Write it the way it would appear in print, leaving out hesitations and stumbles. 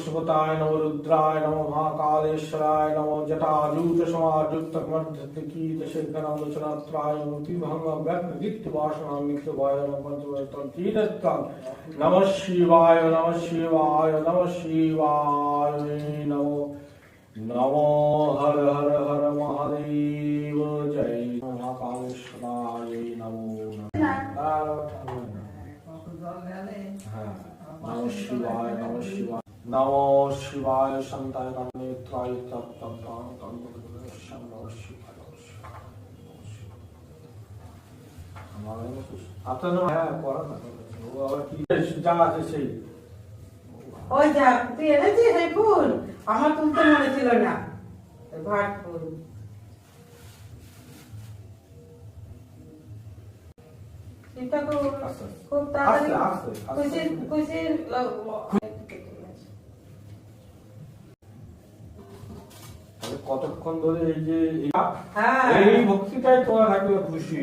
सुपताय नमो रुद्राय नमो महाकालेश्वराय नमो जटाजूत समाजुक्त मर्दकीत शेखरम लोचनात्राय मुक्ति भंग व्यक्त दिक्त वासना नित्य वाय नमः पंचवस्त्रम तीर्थम नमः शिवाय नमः शिवाय नमः शिवाय नमो नमो हर हर हर महादेव जय महाकालेश्वराय नमो नमः शिवाय नमः शिवाय नमो शिवाय शांताय नेत्राय तप तप नमः शिवाय আপনার নাম হ্যাঁ পড়া না ও আবার কি যা আছে সেই ওই যা তুই এনেছিস এই ফুল আমার তুলতে মনে ছিল না ভাট ফুল এটা খুব তাড়াতাড়ি খুশির কতক্ষণ ধরে এই যে এই ভক্তিটাই তোমার থাকবে খুশি